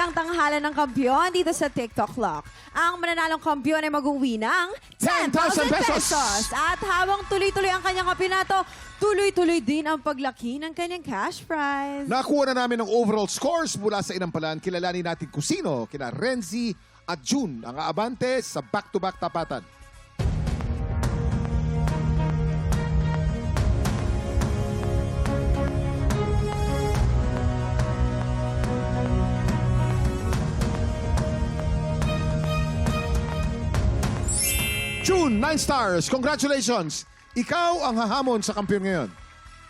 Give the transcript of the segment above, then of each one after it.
ang tanghalan ng kampiyon dito sa TikTok Lock. Ang mananalong kampiyon ay mag-uwi ng 10,000 pesos. At habang tuloy-tuloy ang kanyang kampiyonato, tuloy-tuloy din ang paglaki ng kanyang cash prize. Nakuha na namin ang overall scores mula sa inampalan. Kilalanin natin kung sino, kina Renzi at June, ang aabante sa back-to-back tapatan. June, 9 stars. Congratulations! Ikaw ang hahamon sa kampiyon ngayon.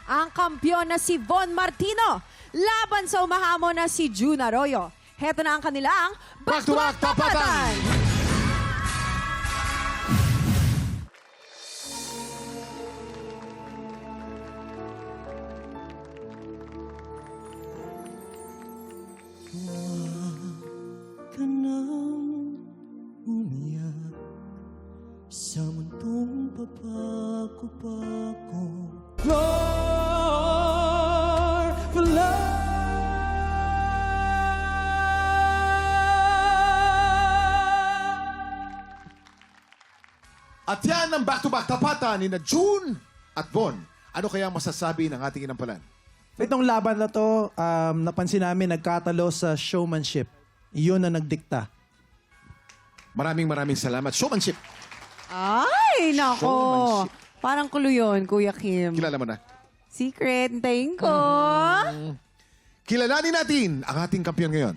Ang kampiyon na si Von Martino laban sa umahamon na si June Arroyo. Heto na ang kanilang Back-to-back tapatan! Ka nang umiyak sa mundong papako-pako. Floor for At yan ang back-to-back tapatan ni na June at Von. Ano kaya ang masasabi ng ating inampalan? Itong laban na to, napansin namin nagkatalo sa showmanship. Iyon na nagdikta. Maraming salamat. Showmanship. Ay, nako. Showmanship. Parang kulo yun, Kuya Kim. Kilala mo na. Secret, hintayin ko. Kilalanin natin ang ating kampiyon ngayon.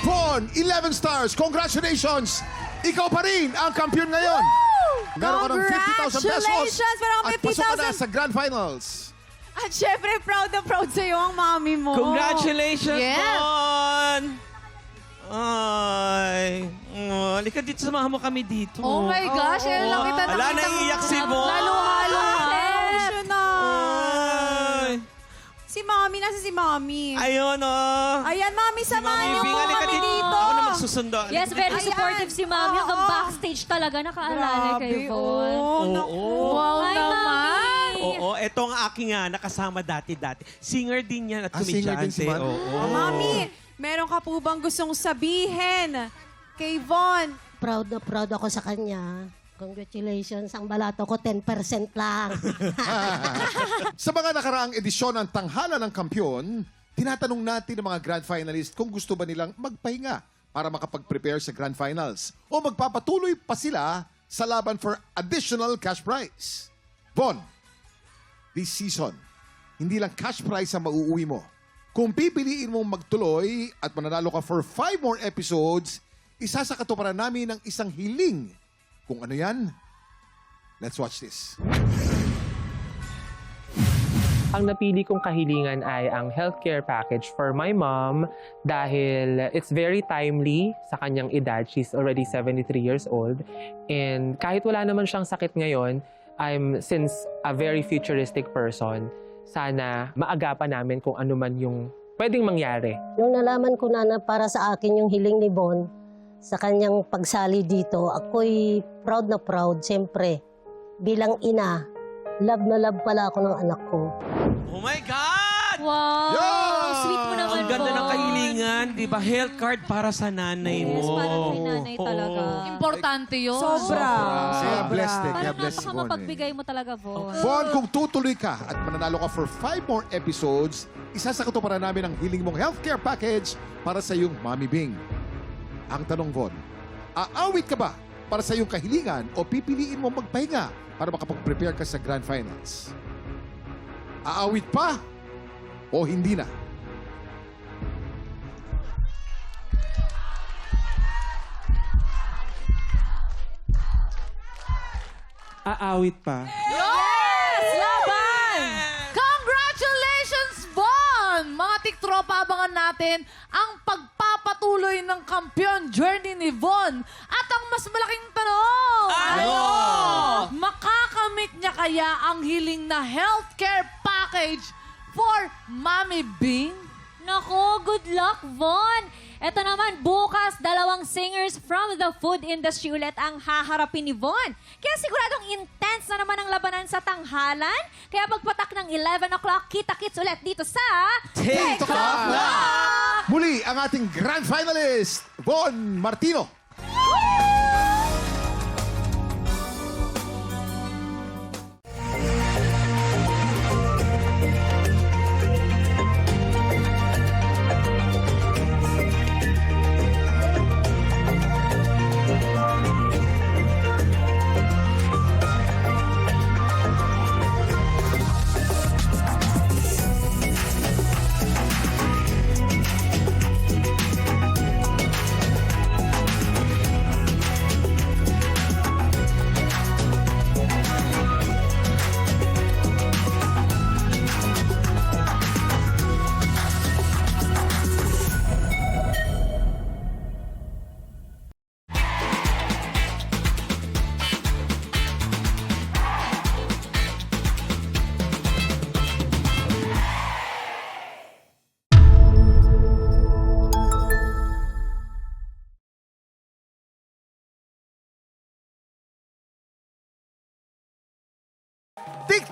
Von, 11 stars. Congratulations! Ikaw pa rin ang kampiyon ngayon. Meron ka ng 50,000 pesos. Congratulations! Meron kang At pasok ka na 50,000. sa Grand Finals. At syempre, proud na proud sa'yo ang mami mo. Congratulations, Yes. Bon! Ay, halika dito, samahan mo kami dito. Oh my gosh, eh, lang kita Wala, nakita naiiyak si Bon. Lalo-halo. Ay, Si mami, nasa si mami? ayun, oh. Ayan, mami, samahan niyo Bing, po halika kami dito. dito. Ako na magsusundo. Yes, very Ayan. supportive si Mami. Hanggang Oo. backstage talaga nakaalala kay Von. naku. Wow Ay, naman. Oo, eto ang aking nakasama dati-dati. Singer din yan at Singer din si komedyante. Von? Oo. Mami, meron ka po bang gustong sabihin kay Von? Proud na proud ako sa kanya. Congratulations. Ang balato ko, 10% lang. Sa mga nakaraang edisyon ng Tanghalan ng Kampiyon, tinatanong natin ang mga Grand Finalist kung gusto ba nilang magpahinga para makapag-prepare sa Grand Finals o magpapatuloy pa sila sa laban for additional cash prize. Von, this season, hindi lang cash prize ang mauuwi mo. Kung pipiliin mong magtuloy at mananalo ka for 5 more episodes, isa sa katuparan namin ng isang hiling. Kung ano yan, let's watch this. Ang napili kong kahilingan ay ang healthcare package for my mom dahil it's very timely sa kanyang edad. She's already 73 years old. And kahit wala naman siyang sakit ngayon, since a very futuristic person, sana maagapan namin kung ano man yung pwedeng mangyari. Nung nalaman ko na para sa akin yung hiling ni Bon, sa kanyang pagsali dito, ako'y proud na proud. Siyempre, bilang ina, love na love pala ako ng anak ko. Oh my God! Wow. Yeah! Sweet mo naman, Ang ganda ng Von. kahilingan, di ba? Health card para sa nanay mo. Yes, para kay nanay Oo. talaga. Importante yun. Sobra. Kaya blessed eh. Kaya Parang blessed si napaka Von eh. mapagbigay mo talaga, Von. Von, kung tutuloy ka at mananalo ka for 5 more episodes, isa sa katuparan namin ang hiling mong healthcare package para sa iyong Mommy Bing. Ang tanong, Von, aawit ka ba para sa iyong kahilingan o pipiliin mo magpahinga para makapag-prepare ka sa Grand Finals? Aawit pa o hindi na? Aawit pa. Yes! Laban! Congratulations, Von! Mga tiktropa, abangan natin ang pagpapatuloy ng kampiyon journey ni Von. At ang mas malaking tanong, Ano? makakamit niya kaya ang hiling na healthcare package for Mami Bean? Nako, good luck, Von! Ito naman, bukas, 2 singers from the food industry ulit ang haharapin ni Von. Kaya siguradong intense na naman ang labanan sa tanghalan. Kaya pagpatak ng 11 o'clock, kita-kits ulit dito sa TikTok Lock! Muli ang ating grand finalist, Von Martino.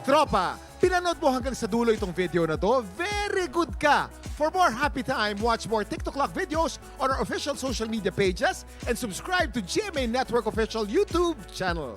Tropa, pinanood mo hanggang sa dulo itong video na to? Very good ka! For more happy time, watch more TikTok Lock videos on our official social media pages and subscribe to GMA Network official YouTube channel.